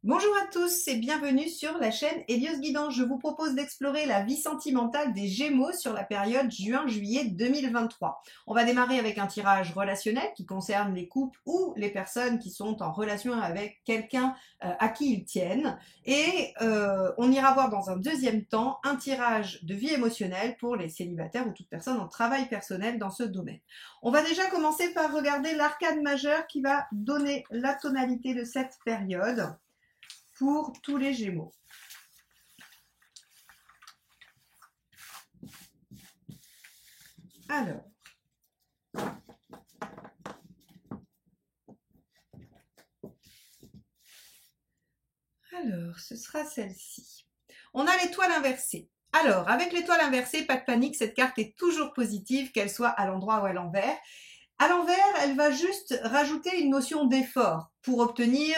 Bonjour à tous et bienvenue sur la chaîne Hélios Guidance. Je vous propose d'explorer la vie sentimentale des Gémeaux sur la période juin-juillet 2023. On va démarrer avec un tirage relationnel qui concerne les couples ou les personnes qui sont en relation avec quelqu'un à qui ils tiennent. Et on ira voir dans un deuxième temps un tirage de vie émotionnelle pour les célibataires ou toute personne en travail personnel dans ce domaine. On va déjà commencer par regarder l'arcane majeur qui va donner la tonalité de cette période pour tous les Gémeaux. Alors, ce sera celle-ci. On a l'étoile inversée. Alors, avec l'étoile inversée, pas de panique, cette carte est toujours positive, qu'elle soit à l'endroit ou à l'envers. À l'envers, elle va juste rajouter une notion d'effort pour obtenir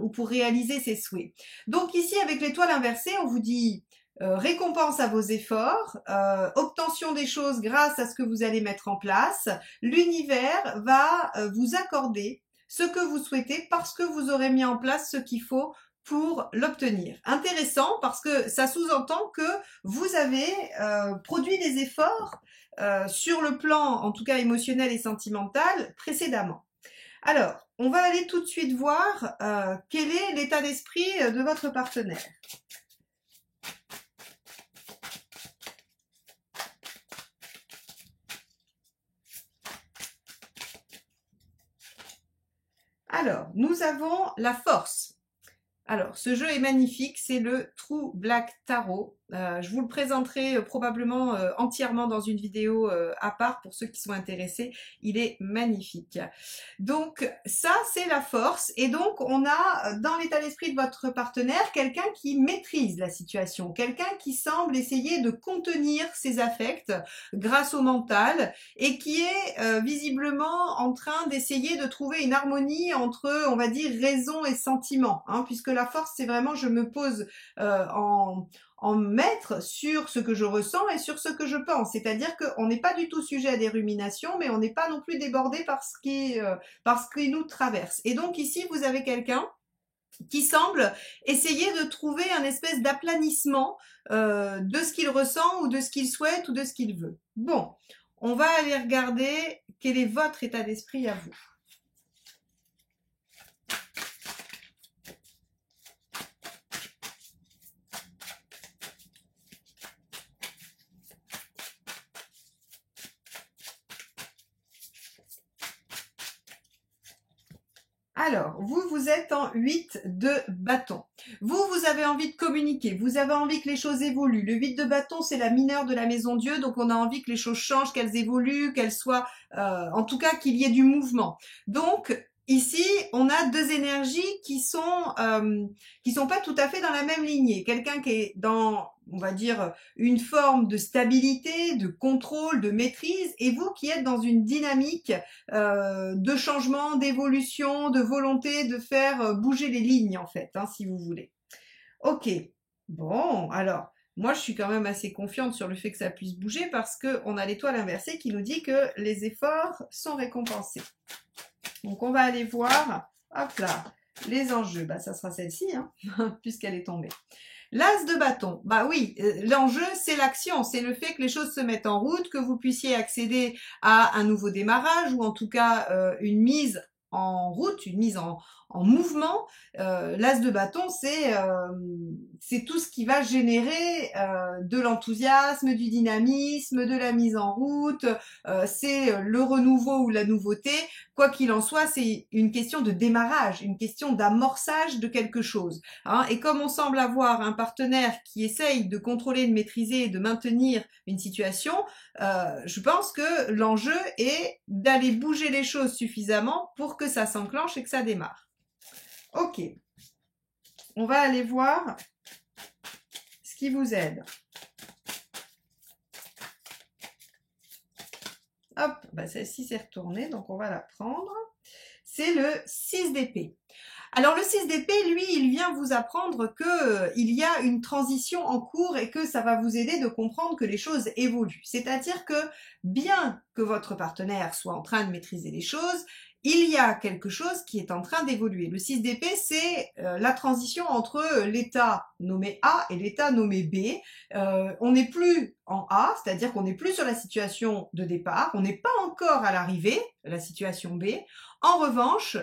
ou pour réaliser ses souhaits. Donc ici, avec l'étoile inversée, on vous dit récompense à vos efforts, obtention des choses grâce à ce que vous allez mettre en place. L'univers va vous accorder ce que vous souhaitez parce que vous aurez mis en place ce qu'il faut pour l'obtenir. Intéressant parce que ça sous-entend que vous avez produit des efforts sur le plan, en tout cas émotionnel et sentimental, précédemment. Alors, on va aller tout de suite voir quel est l'état d'esprit de votre partenaire. Alors, nous avons la force. Alors, ce jeu est magnifique, c'est le True Black Tarot. Je vous le présenterai probablement entièrement dans une vidéo à part pour ceux qui sont intéressés. Il est magnifique. Donc, ça, c'est la force. Et donc, on a dans l'état d'esprit de votre partenaire quelqu'un qui maîtrise la situation, quelqu'un qui semble essayer de contenir ses affects grâce au mental et qui est visiblement en train d'essayer de trouver une harmonie entre, on va dire, raison et sentiment, hein, puisque la force, c'est vraiment, je me pose en maître sur ce que je ressens et sur ce que je pense. C'est-à-dire qu'on n'est pas du tout sujet à des ruminations, mais on n'est pas non plus débordé par ce qui nous traverse. Et donc ici, vous avez quelqu'un qui semble essayer de trouver un espèce d'aplanissement de ce qu'il ressent ou de ce qu'il souhaite ou de ce qu'il veut. Bon, on va aller regarder quel est votre état d'esprit à vous. Alors, vous êtes en 8 de bâton. Vous avez envie de communiquer, vous avez envie que les choses évoluent. Le 8 de bâton, c'est la mineure de la maison Dieu, donc on a envie que les choses changent, qu'elles évoluent, qu'elles soient, en tout cas, qu'il y ait du mouvement. Donc, ici, on a deux énergies qui sont pas tout à fait dans la même lignée. Quelqu'un qui est dans, on va dire, une forme de stabilité, de contrôle, de maîtrise, et vous qui êtes dans une dynamique de changement, d'évolution, de volonté de faire bouger les lignes, en fait, hein, si vous voulez. Ok, bon, alors, moi je suis quand même assez confiante sur le fait que ça puisse bouger parce qu'on a l'étoile inversée qui nous dit que les efforts sont récompensés. Donc on va aller voir, hop là, les enjeux, bah ça sera celle-ci, hein, puisqu'elle est tombée. L'as de bâton, bah oui, l'enjeu c'est l'action, c'est le fait que les choses se mettent en route, que vous puissiez accéder à un nouveau démarrage ou en tout cas une mise en route, une mise en mouvement. L'as de bâton, c'est tout ce qui va générer de l'enthousiasme, du dynamisme, de la mise en route, c'est le renouveau ou la nouveauté. Quoi qu'il en soit, c'est une question de démarrage, une question d'amorçage de quelque chose, hein. Et comme on semble avoir un partenaire qui essaye de contrôler, de maîtriser et de maintenir une situation, je pense que l'enjeu est d'aller bouger les choses suffisamment pour que ça s'enclenche et que ça démarre. Ok, on va aller voir ce qui vous aide. Hop, bah celle-ci s'est retournée, donc on va la prendre. C'est le 6 d'épée. Alors le 6 d'épée, lui, il vient vous apprendre que il y a une transition en cours et que ça va vous aider de comprendre que les choses évoluent. C'est-à-dire que bien que votre partenaire soit en train de maîtriser les choses, il y a quelque chose qui est en train d'évoluer. Le 6 d'épée, c'est la transition entre l'état nommé A et l'état nommé B. On n'est plus en A, c'est-à-dire qu'on n'est plus sur la situation de départ, on n'est pas encore à l'arrivée, la situation B. En revanche,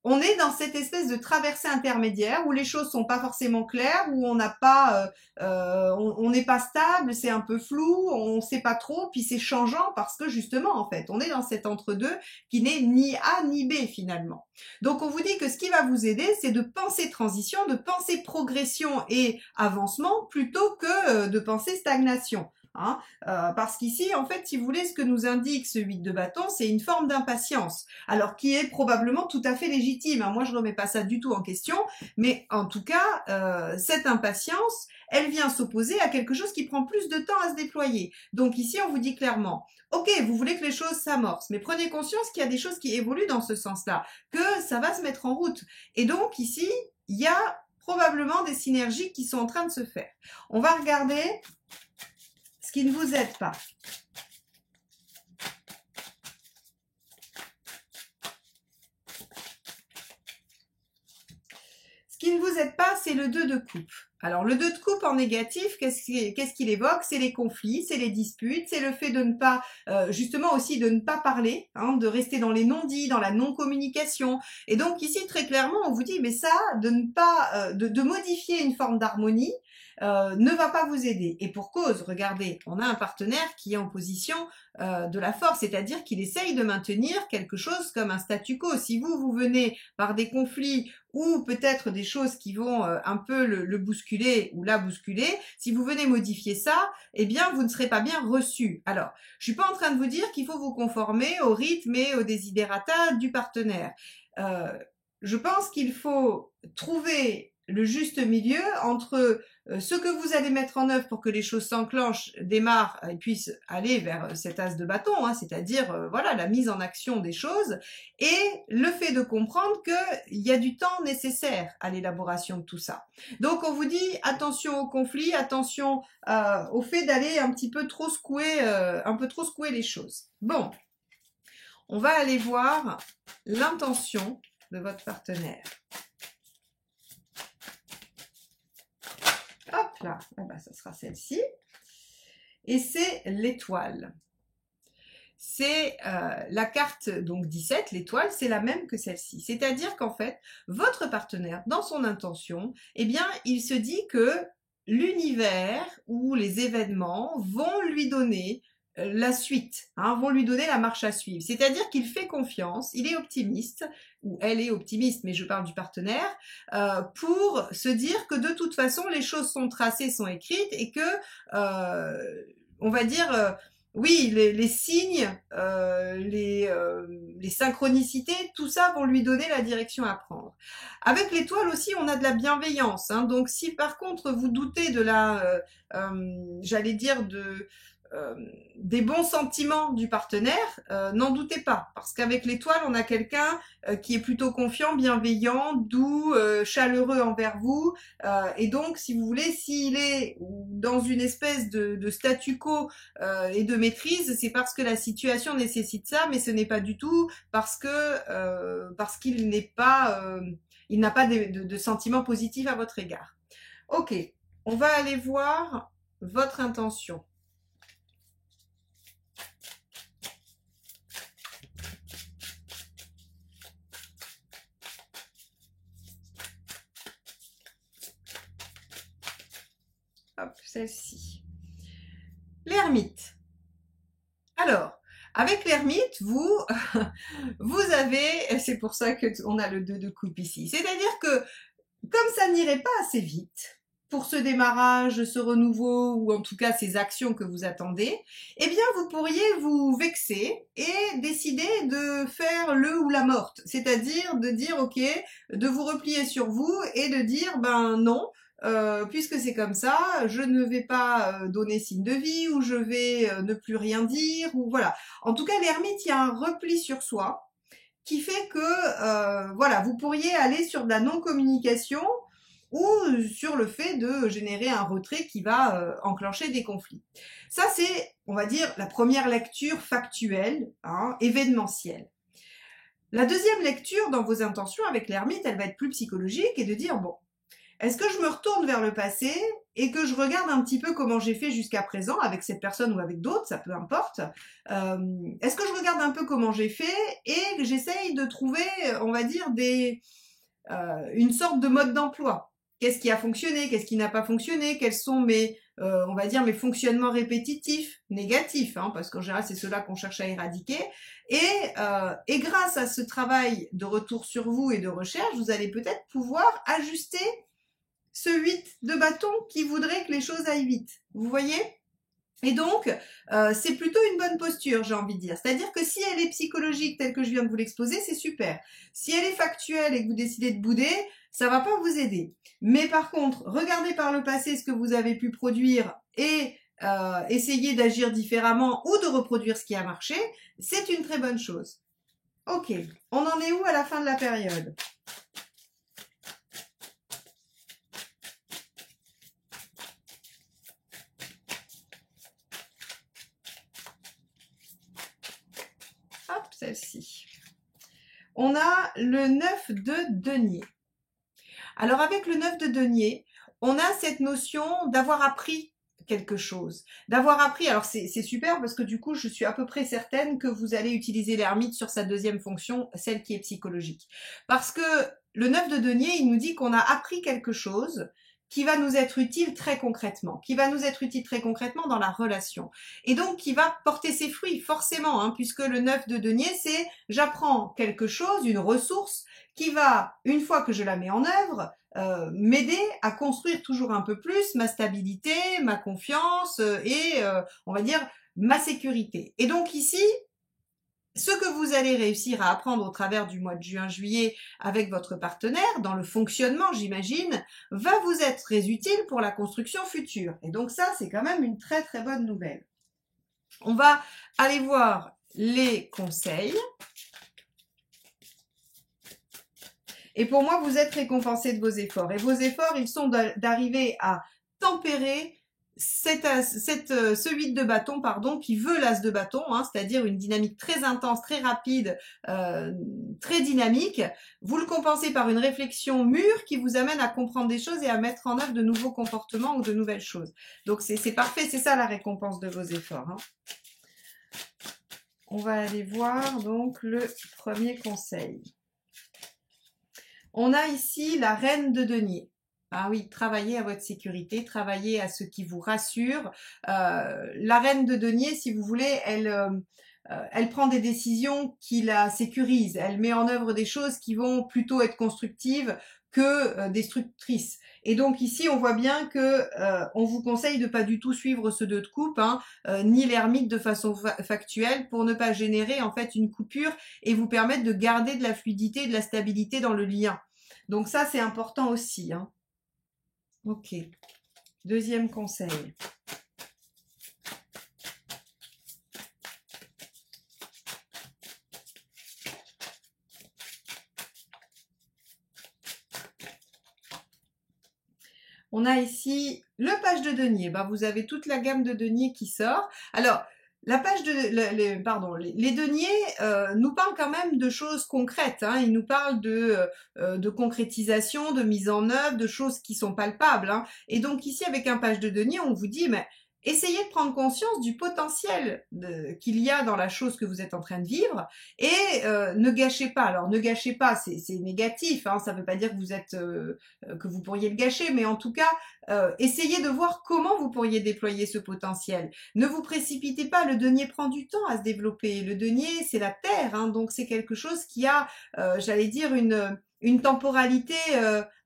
on est dans cette espèce de traversée intermédiaire où les choses sont pas forcément claires, où on n'a pas, on n'est pas stable, c'est un peu flou, on sait pas trop, puis c'est changeant parce que justement, en fait, on est dans cet entre-deux qui n'est ni A ni B finalement. Donc on vous dit que ce qui va vous aider, c'est de penser transition, de penser progression et avancement plutôt que de penser stagnation. Hein, parce qu'ici, en fait, si vous voulez, ce que nous indique ce 8 de bâton, c'est une forme d'impatience, alors qui est probablement tout à fait légitime. Hein. Moi, je ne remets pas ça du tout en question, mais en tout cas, cette impatience, elle vient s'opposer à quelque chose qui prend plus de temps à se déployer. Donc ici, on vous dit clairement, ok, vous voulez que les choses s'amorcent, mais prenez conscience qu'il y a des choses qui évoluent dans ce sens-là, que ça va se mettre en route. Et donc ici, il y a probablement des synergies qui sont en train de se faire. On va regarder ce qui ne vous aide pas. Ce qui ne vous aide pas, c'est le 2 de coupe. Alors, le 2 de coupe en négatif, qu'est-ce qu'il évoque? C'est les conflits, c'est les disputes, c'est le fait de ne pas, justement aussi de ne pas parler, hein, de rester dans les non-dits, dans la non-communication. Et donc ici, très clairement, on vous dit, mais ça, de ne pas, de modifier une forme d'harmonie, ne va pas vous aider. Et pour cause, regardez, on a un partenaire qui est en position de la force, c'est-à-dire qu'il essaye de maintenir quelque chose comme un statu quo. Si vous venez par des conflits ou peut-être des choses qui vont un peu le bousculer ou la bousculer, si vous venez modifier ça, eh bien, vous ne serez pas bien reçu. Alors, je suis pas en train de vous dire qu'il faut vous conformer au rythme et au desiderata du partenaire. Je pense qu'il faut trouver le juste milieu entre ce que vous allez mettre en œuvre pour que les choses s'enclenchent, démarrent et puissent aller vers cet as de bâton, hein, c'est-à-dire voilà la mise en action des choses, et le fait de comprendre qu'il y a du temps nécessaire à l'élaboration de tout ça. Donc on vous dit attention au conflit, attention au fait d'aller un peu trop secouer les choses. Bon, on va aller voir l'intention de votre partenaire. Hop là, ah ben, ça sera celle-ci. Et c'est l'étoile. C'est la carte donc 17, l'étoile, c'est la même que celle-ci. C'est-à-dire qu'en fait, votre partenaire, dans son intention, eh bien, il se dit que l'univers ou les événements vont lui donner la suite, hein, vont lui donner la marche à suivre. C'est-à-dire qu'il fait confiance, il est optimiste, ou elle est optimiste, mais je parle du partenaire, pour se dire que de toute façon, les choses sont tracées, sont écrites, et que, on va dire, oui, les signes, les synchronicités, tout ça vont lui donner la direction à prendre. Avec l'étoile aussi, on a de la bienveillance. Hein, donc si par contre vous doutez de la, j'allais dire des bons sentiments du partenaire, n'en doutez pas, parce qu'avec l'étoile, on a quelqu'un qui est plutôt confiant, bienveillant, doux, chaleureux envers vous, et donc, si vous voulez, s'il est dans une espèce de statu quo et de maîtrise, c'est parce que la situation nécessite ça, mais ce n'est pas du tout parce qu'il n'est pas, il n'a pas de sentiments positifs à votre égard. Ok, on va aller voir votre intention. Hop, celle-ci. L'ermite. Alors, avec l'ermite, vous avez, c'est pour ça qu'on a le 2 de coupe ici. C'est-à-dire que, comme ça n'irait pas assez vite, pour ce démarrage, ce renouveau, ou en tout cas ces actions que vous attendez, eh bien, vous pourriez vous vexer et décider de faire le ou la morte. C'est-à-dire de dire, ok, de vous replier sur vous et de dire, ben non, puisque c'est comme ça, je ne vais pas donner signe de vie, ou je vais ne plus rien dire, ou voilà. En tout cas, l'ermite, il y a un repli sur soi qui fait que, voilà, vous pourriez aller sur de la non-communication ou sur le fait de générer un retrait qui va enclencher des conflits. Ça, c'est, on va dire, la première lecture factuelle, hein, événementielle. La deuxième lecture dans vos intentions avec l'ermite, elle va être plus psychologique et de dire, bon, est-ce que je me retourne vers le passé et que je regarde un petit peu comment j'ai fait jusqu'à présent avec cette personne ou avec d'autres, ça peu importe. Est-ce que je regarde un peu comment j'ai fait et que j'essaye de trouver, on va dire, une sorte de mode d'emploi. Qu'est-ce qui a fonctionné, qu'est-ce qui n'a pas fonctionné, quels sont on va dire, mes fonctionnements répétitifs, négatifs, hein, parce qu'en général, c'est ceux-là qu'on cherche à éradiquer. Et grâce à ce travail de retour sur vous et de recherche, vous allez peut-être pouvoir ajuster ce 8 de bâton qui voudrait que les choses aillent vite. Vous voyez ? Et donc, c'est plutôt une bonne posture, j'ai envie de dire. C'est-à-dire que si elle est psychologique telle que je viens de vous l'exposer, c'est super. Si elle est factuelle et que vous décidez de bouder, ça va pas vous aider. Mais par contre, regardez par le passé ce que vous avez pu produire et essayez d'agir différemment ou de reproduire ce qui a marché, c'est une très bonne chose. Ok, on en est où à la fin de la période ? Hop, celle-ci. On a le 9 de denier. Alors avec le 9 de denier, on a cette notion d'avoir appris quelque chose. D'avoir appris, alors c'est super parce que du coup, je suis à peu près certaine que vous allez utiliser l'ermite sur sa deuxième fonction, celle qui est psychologique. Parce que le 9 de denier, il nous dit qu'on a appris quelque chose qui va nous être utile très concrètement, qui va nous être utile très concrètement dans la relation. Et donc, qui va porter ses fruits, forcément, hein, puisque le 9 de denier, c'est j'apprends quelque chose, une ressource, qui va, une fois que je la mets en œuvre, m'aider à construire toujours un peu plus ma stabilité, ma confiance on va dire, ma sécurité. Et donc ici, ce que vous allez réussir à apprendre au travers du mois de juin-juillet avec votre partenaire, dans le fonctionnement, j'imagine, va vous être très utile pour la construction future. Et donc ça, c'est quand même une très très bonne nouvelle. On va aller voir les conseils. Et pour moi, vous êtes récompensé de vos efforts. Et vos efforts, ils sont d'arriver à tempérer ce 8 de bâton, pardon, qui veut l'as de bâton, hein, c'est-à-dire une dynamique très intense, très rapide, très dynamique. Vous le compensez par une réflexion mûre qui vous amène à comprendre des choses et à mettre en œuvre de nouveaux comportements ou de nouvelles choses. Donc c'est parfait, c'est ça la récompense de vos efforts. Hein. On va aller voir donc le premier conseil. On a ici la reine de denier. Ah oui, travaillez à votre sécurité, travaillez à ce qui vous rassure. La reine de denier, si vous voulez, elle prend des décisions qui la sécurisent. Elle met en œuvre des choses qui vont plutôt être constructives que destructrices. Et donc ici, on voit bien que on vous conseille de pas du tout suivre ce 2 de coupe, hein, ni l'ermite de façon factuelle pour ne pas générer en fait une coupure et vous permettre de garder de la fluidité et de la stabilité dans le lien. Donc ça, c'est important aussi. Hein. Ok. Deuxième conseil. On a ici le page de denier. Ben, vous avez toute la gamme de denier qui sort. Alors, la page les deniers nous parlent quand même de choses concrètes. Hein. Ils nous parlent de concrétisation, de mise en œuvre, de choses qui sont palpables. Hein. Et donc ici, avec un page de denier, on vous dit, mais essayez de prendre conscience du potentiel qu'il y a dans la chose que vous êtes en train de vivre et ne gâchez pas. Alors ne gâchez pas, c'est négatif. Hein. Ça ne veut pas dire que que vous pourriez le gâcher, mais en tout cas, essayez de voir comment vous pourriez déployer ce potentiel. Ne vous précipitez pas, le denier prend du temps à se développer. Le denier, c'est la terre, hein, donc c'est quelque chose qui a, j'allais dire, une temporalité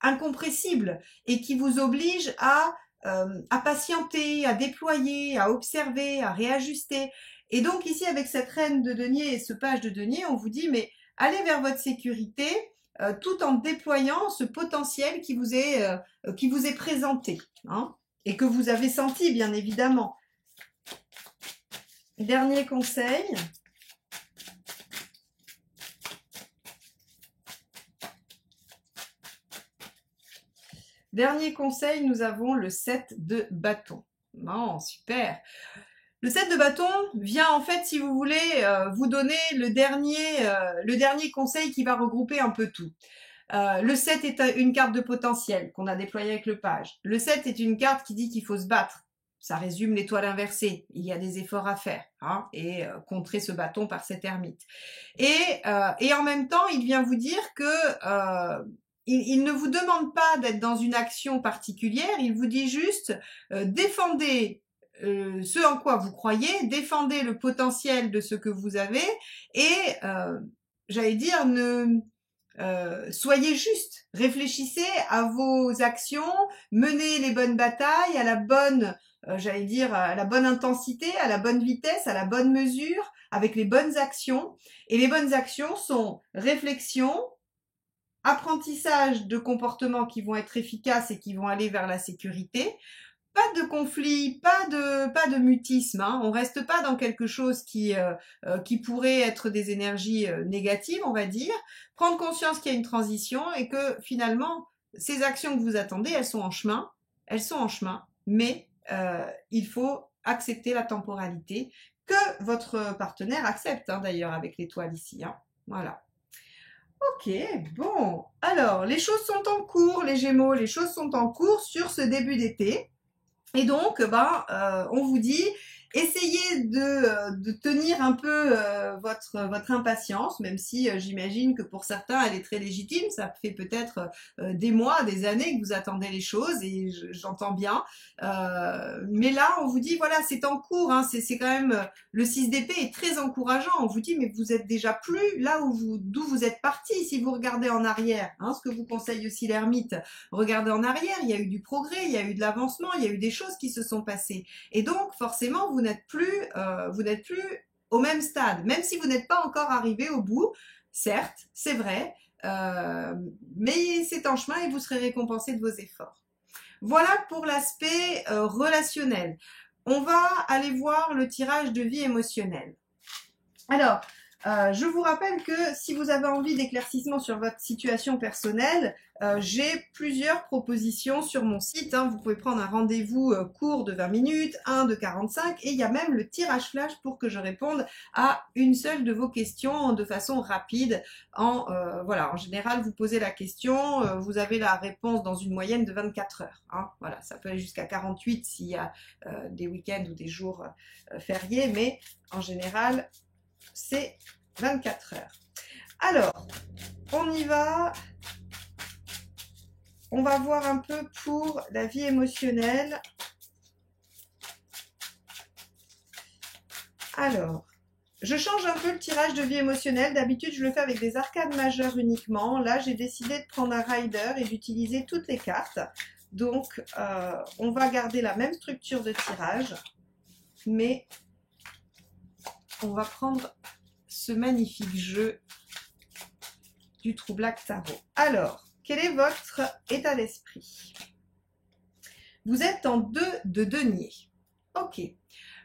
incompressible et qui vous oblige à patienter, à déployer, à observer, à réajuster. Et donc ici, avec cette reine de denier et ce page de denier, on vous dit, mais allez vers votre sécurité, tout en déployant ce potentiel qui vous est présenté, hein, et que vous avez senti, bien évidemment. Dernier conseil. Dernier conseil, nous avons le 7 de bâton. Non, super. Le 7 de bâton vient en fait, si vous voulez, vous donner le dernier conseil qui va regrouper un peu tout. Le 7 est une carte de potentiel qu'on a déployée avec le page. Le 7 est une carte qui dit qu'il faut se battre. Ça résume l'étoile inversée. Il y a des efforts à faire hein, et contrer ce bâton par cet ermite. Et en même temps, il vient vous dire que il ne vous demande pas d'être dans une action particulière. Il vous dit juste défendez ce en quoi vous croyez, défendez le potentiel de ce que vous avez et j'allais dire soyez juste, réfléchissez à vos actions, menez les bonnes batailles à la bonne, j'allais dire à la bonne intensité, à la bonne vitesse, à la bonne mesure, avec les bonnes actions. Et les bonnes actions sont réflexion, apprentissage de comportements qui vont être efficaces et qui vont aller vers la sécurité. Pas de conflit, pas de mutisme. Hein. On reste pas dans quelque chose qui pourrait être des énergies négatives, on va dire. Prendre conscience qu'il y a une transition et que finalement ces actions que vous attendez, elles sont en chemin, mais il faut accepter la temporalité que votre partenaire accepte. Hein, d'ailleurs avec l'étoile ici. Hein. Voilà. Ok, bon. Alors les choses sont en cours, les Gémeaux, les choses sont en cours sur ce début d'été. Et donc, on vous dit, essayez de tenir un peu votre impatience, même si j'imagine que pour certains, elle est très légitime. Ça fait peut-être des mois, des années que vous attendez les choses, et j'entends bien. Mais là, on vous dit, voilà, c'est en cours. Hein, c'est quand même le 6 d'épée est très encourageant. On vous dit, mais vous êtes déjà plus là d'où vous êtes parti. Si vous regardez en arrière, hein, ce que vous conseille aussi l'ermite, regardez en arrière. Il y a eu du progrès, il y a eu de l'avancement, il y a eu des choses qui se sont passées. Et donc, forcément, vous n'êtes plus au même stade, même si vous n'êtes pas encore arrivé au bout. Certes, c'est vrai, mais c'est en chemin et vous serez récompensé de vos efforts. Voilà pour l'aspect relationnel. On va aller voir le tirage de vie émotionnelle. Alors, je vous rappelle que si vous avez envie d'éclaircissement sur votre situation personnelle, j'ai plusieurs propositions sur mon site. Hein. Vous pouvez prendre un rendez-vous court de 20 minutes, un de 45, et il y a même le tirage flash pour que je réponde à une seule de vos questions de façon rapide. Voilà, en général, vous posez la question, vous avez la réponse dans une moyenne de 24 heures. Hein. Voilà, ça peut aller jusqu'à 48 s'il y a des week-ends ou des jours fériés, mais en général, c'est 24 heures. Alors, on y va. On va voir un peu pour la vie émotionnelle. Alors, je change un peu le tirage de vie émotionnelle. D'habitude, je le fais avec des arcades majeures uniquement. Là, j'ai décidé de prendre un rider et d'utiliser toutes les cartes. Donc, on va garder la même structure de tirage, mais on va prendre ce magnifique jeu du True Black Tarot. Alors, quel est votre état d'esprit? Vous êtes en 2 de denier. Ok.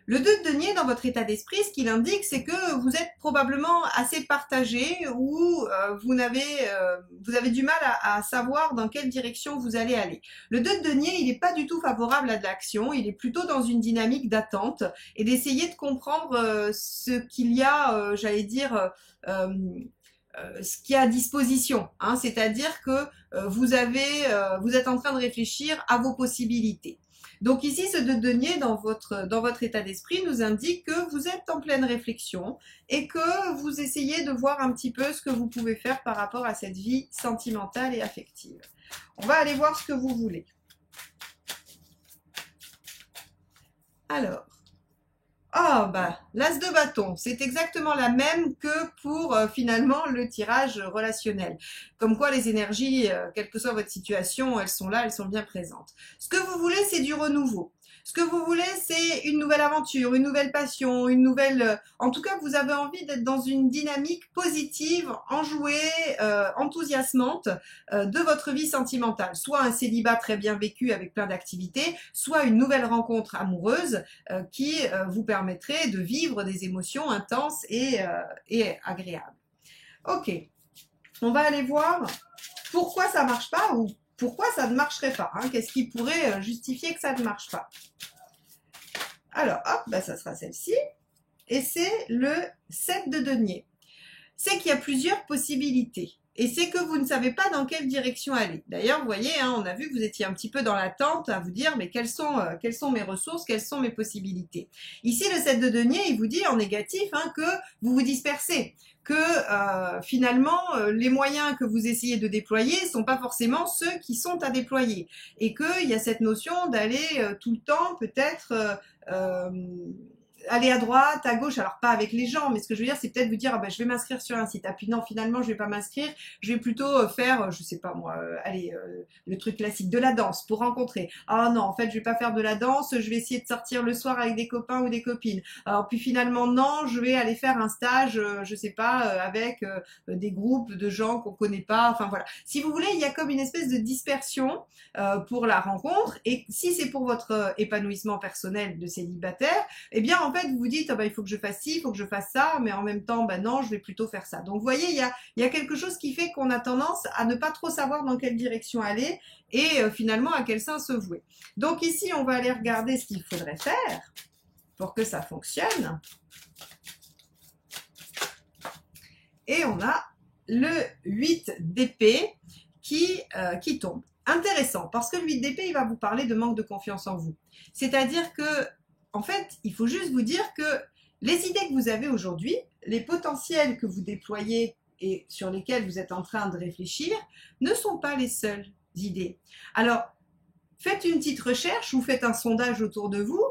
Le 2 de denier, dans votre état d'esprit, ce qu'il indique, c'est que vous êtes probablement assez partagé ou vous avez du mal à savoir dans quelle direction vous allez aller. Le 2 de denier, il n'est pas du tout favorable à de l'action, il est plutôt dans une dynamique d'attente et d'essayer de comprendre ce qu'il y a, j'allais dire, ce qu'il y a à disposition. Hein, c'est-à-dire que vous êtes en train de réfléchir à vos possibilités. Donc ici, ce 2 de denier dans votre état d'esprit nous indique que vous êtes en pleine réflexion et que vous essayez de voir un petit peu ce que vous pouvez faire par rapport à cette vie sentimentale et affective. On va aller voir ce que vous voulez. Alors, l'as de bâton, c'est exactement la même que pour finalement le tirage relationnel. Comme quoi les énergies, quelle que soit votre situation, elles sont là, elles sont bien présentes. Ce que vous voulez, c'est du renouveau. Ce que vous voulez, c'est une nouvelle aventure, une nouvelle passion, une nouvelle... En tout cas, vous avez envie d'être dans une dynamique positive, enjouée, enthousiasmante de votre vie sentimentale. Soit un célibat très bien vécu avec plein d'activités, soit une nouvelle rencontre amoureuse qui vous permettrait de vivre des émotions intenses et agréables. Ok, on va aller voir pourquoi ça ne marche pas ou pourquoi ça ne marcherait pas. Hein. Qu'est-ce qui pourrait justifier que ça ne marche pas? Alors, hop, bah, ça sera celle-ci. Et c'est le 7 de denier. C'est qu'il y a plusieurs possibilités. Et c'est que vous ne savez pas dans quelle direction aller. D'ailleurs, vous voyez, hein, on a vu que vous étiez un petit peu dans l'attente à vous dire, mais quelles sont mes ressources, quelles sont mes possibilités. Ici, le 7 de denier, il vous dit en négatif hein, que vous vous dispersez, que finalement, les moyens que vous essayez de déployer ne sont pas forcément ceux qui sont à déployer. Et qu'il y a cette notion d'aller tout le temps, peut-être... aller à droite, à gauche, alors pas avec les gens, mais ce que je veux dire, c'est peut-être vous dire, ah ben, je vais m'inscrire sur un site. Ah puis non, finalement, je vais pas m'inscrire, je vais plutôt faire, je sais pas moi, allez, le truc classique de la danse pour rencontrer. Ah non, en fait, je vais pas faire de la danse, je vais essayer de sortir le soir avec des copains ou des copines. Alors puis finalement, non, je vais aller faire un stage, je sais pas, avec des groupes de gens qu'on connaît pas. Enfin voilà. Si vous voulez, il y a comme une espèce de dispersion pour la rencontre. Et si c'est pour votre épanouissement personnel de célibataire, eh bien en fait vous vous dites, ah bah, il faut que je fasse ci, il faut que je fasse ça, mais en même temps, bah non, je vais plutôt faire ça. Donc vous voyez, il y a quelque chose qui fait qu'on a tendance à ne pas trop savoir dans quelle direction aller et finalement à quel sein se vouer. Donc ici, on va aller regarder ce qu'il faudrait faire pour que ça fonctionne. Et on a le 8 d'épée qui tombe. Intéressant, parce que le 8 d'épée, il va vous parler de manque de confiance en vous. C'est-à-dire que en fait, il faut juste vous dire que les idées que vous avez aujourd'hui, les potentiels que vous déployez et sur lesquels vous êtes en train de réfléchir, ne sont pas les seules idées. Alors, faites une petite recherche ou faites un sondage autour de vous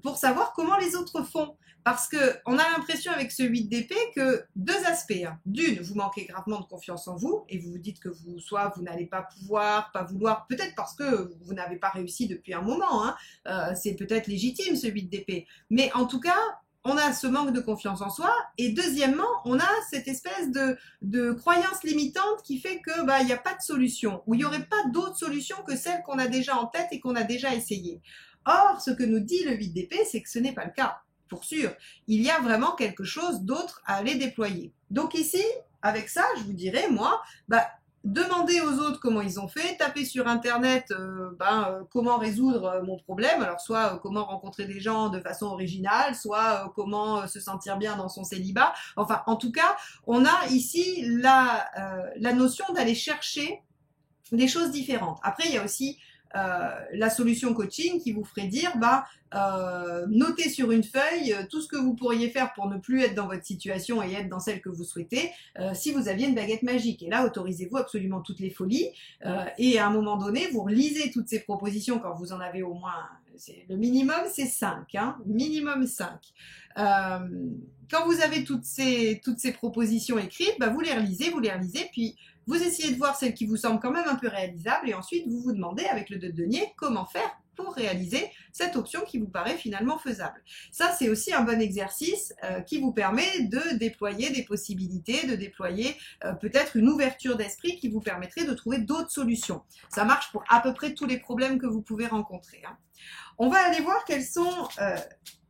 pour savoir comment les autres font. Parce qu'on a l'impression avec ce 8 d'épée que deux aspects. Hein. D'une, vous manquez gravement de confiance en vous et vous vous dites que vous n'allez pas pouvoir, pas vouloir, peut-être parce que vous n'avez pas réussi depuis un moment. Hein. C'est peut-être légitime ce 8 d'épée. Mais en tout cas, on a ce manque de confiance en soi. Et deuxièmement, on a cette espèce de croyance limitante qui fait que bah, il n'y a pas de solution, ou il n'y aurait pas d'autre solution que celle qu'on a déjà en tête et qu'on a déjà essayé. Or, ce que nous dit le 8 d'épée, c'est que ce n'est pas le cas. Pour sûr, il y a vraiment quelque chose d'autre à aller déployer. Donc ici, avec ça, je vous dirais, moi, bah, demandez aux autres comment ils ont fait, tapez sur internet comment résoudre mon problème, alors soit comment rencontrer des gens de façon originale, soit comment se sentir bien dans son célibat. Enfin, en tout cas, on a ici la notion d'aller chercher des choses différentes. Après, il y a aussi la solution coaching qui vous ferait dire, notez sur une feuille tout ce que vous pourriez faire pour ne plus être dans votre situation et être dans celle que vous souhaitez si vous aviez une baguette magique. Et là, autorisez-vous absolument toutes les folies et à un moment donné, vous relisez toutes ces propositions quand vous en avez au moins, le minimum c'est 5, hein, minimum 5. Quand vous avez toutes ces propositions écrites, vous les relisez, puis vous essayez de voir celle qui vous semble quand même un peu réalisable et ensuite vous vous demandez avec le 2 de denier comment faire pour réaliser cette option qui vous paraît finalement faisable. Ça, c'est aussi un bon exercice qui vous permet de déployer des possibilités, de déployer peut-être une ouverture d'esprit qui vous permettrait de trouver d'autres solutions. Ça marche pour à peu près tous les problèmes que vous pouvez rencontrer. Hein. On va aller voir quelles sont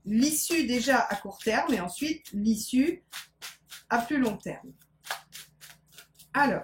l'issue déjà à court terme et ensuite l'issue à plus long terme. Alors,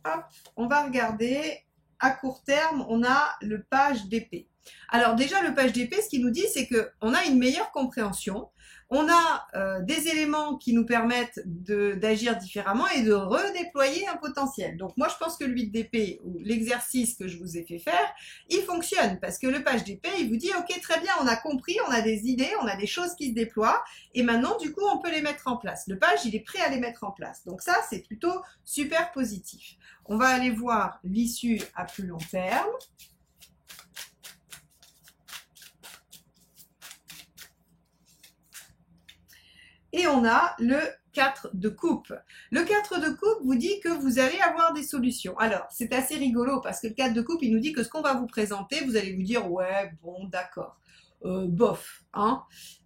hop, on va regarder, à court terme, on a le page d'épée. Alors déjà, le page d'épée, ce qu'il nous dit, c'est qu'on a une meilleure compréhension, on a des éléments qui nous permettent d'agir différemment et de redéployer un potentiel. Donc moi, je pense que le 8 d'épée, ou l'exercice que je vous ai fait faire, il fonctionne parce que le page d'épée, il vous dit, ok, très bien, on a compris, on a des idées, on a des choses qui se déploient et maintenant, du coup, on peut les mettre en place. Le page, il est prêt à les mettre en place. Donc ça, c'est plutôt super positif. On va aller voir l'issue à plus long terme. Et on a le 4 de coupe. Le 4 de coupe vous dit que vous allez avoir des solutions. Alors, c'est assez rigolo parce que le 4 de coupe, il nous dit que ce qu'on va vous présenter, vous allez vous dire, ouais, bon, d'accord, bof, hein.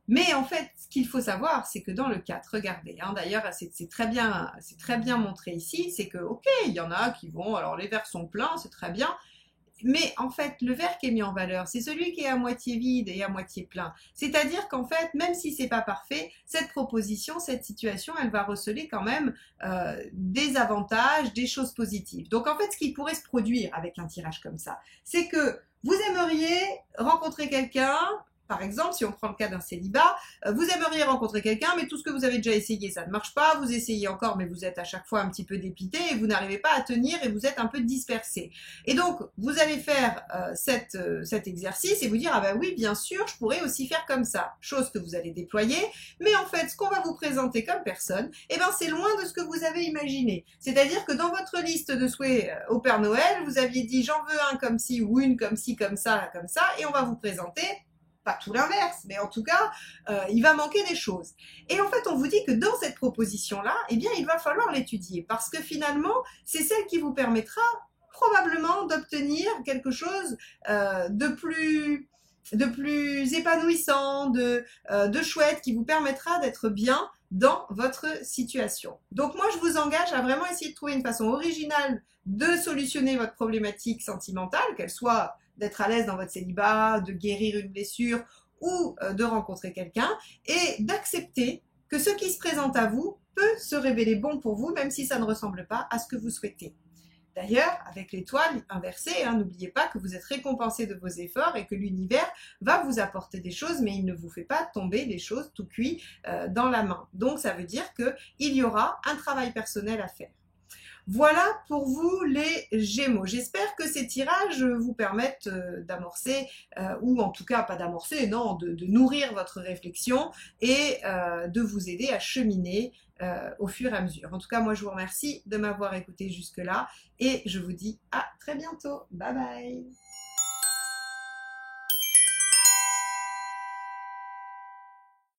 Mais en fait, ce qu'il faut savoir, c'est que dans le 4, regardez, hein, d'ailleurs, c'est très bien montré ici, c'est que, ok, il y en a qui vont, alors les verres sont pleins, c'est très bien, mais en fait, le verre qui est mis en valeur, c'est celui qui est à moitié vide et à moitié plein. C'est-à-dire qu'en fait, même si c'est pas parfait, cette proposition, cette situation, elle va receler quand même des avantages, des choses positives. Donc en fait, ce qui pourrait se produire avec un tirage comme ça, c'est que Vous aimeriez rencontrer quelqu'un, par exemple, si on prend le cas d'un célibat, vous aimeriez rencontrer quelqu'un, mais tout ce que vous avez déjà essayé, ça ne marche pas, vous essayez encore, mais vous êtes à chaque fois un petit peu dépité et vous n'arrivez pas à tenir et vous êtes un peu dispersé. Et donc, vous allez faire cet exercice et vous dire, ah ben oui, bien sûr, je pourrais aussi faire comme ça, chose que vous allez déployer, mais en fait, ce qu'on va vous présenter comme personne, eh ben, c'est loin de ce que vous avez imaginé. C'est-à-dire que dans votre liste de souhaits au Père Noël, vous aviez dit, j'en veux un comme ci ou une comme ci, comme ça, et on va vous présenter pas tout l'inverse, mais en tout cas, il va manquer des choses. Et en fait, on vous dit que dans cette proposition-là, eh bien, il va falloir l'étudier, parce que finalement, c'est celle qui vous permettra probablement d'obtenir quelque chose de plus épanouissant, de chouette, qui vous permettra d'être bien dans votre situation. Donc moi, je vous engage à vraiment essayer de trouver une façon originale de solutionner votre problématique sentimentale, qu'elle soit d'être à l'aise dans votre célibat, de guérir une blessure ou de rencontrer quelqu'un, et d'accepter que ce qui se présente à vous peut se révéler bon pour vous, même si ça ne ressemble pas à ce que vous souhaitez. D'ailleurs, avec l'étoile inversée, n'oubliez pas que vous êtes récompensé de vos efforts et que l'univers va vous apporter des choses, mais il ne vous fait pas tomber des choses tout cuit dans la main. Donc ça veut dire qu'il y aura un travail personnel à faire. Voilà pour vous les Gémeaux. J'espère que ces tirages vous permettent d'amorcer, ou en tout cas pas d'amorcer, non, de nourrir votre réflexion et de vous aider à cheminer au fur et à mesure. En tout cas, moi je vous remercie de m'avoir écouté jusque-là et je vous dis à très bientôt. Bye bye.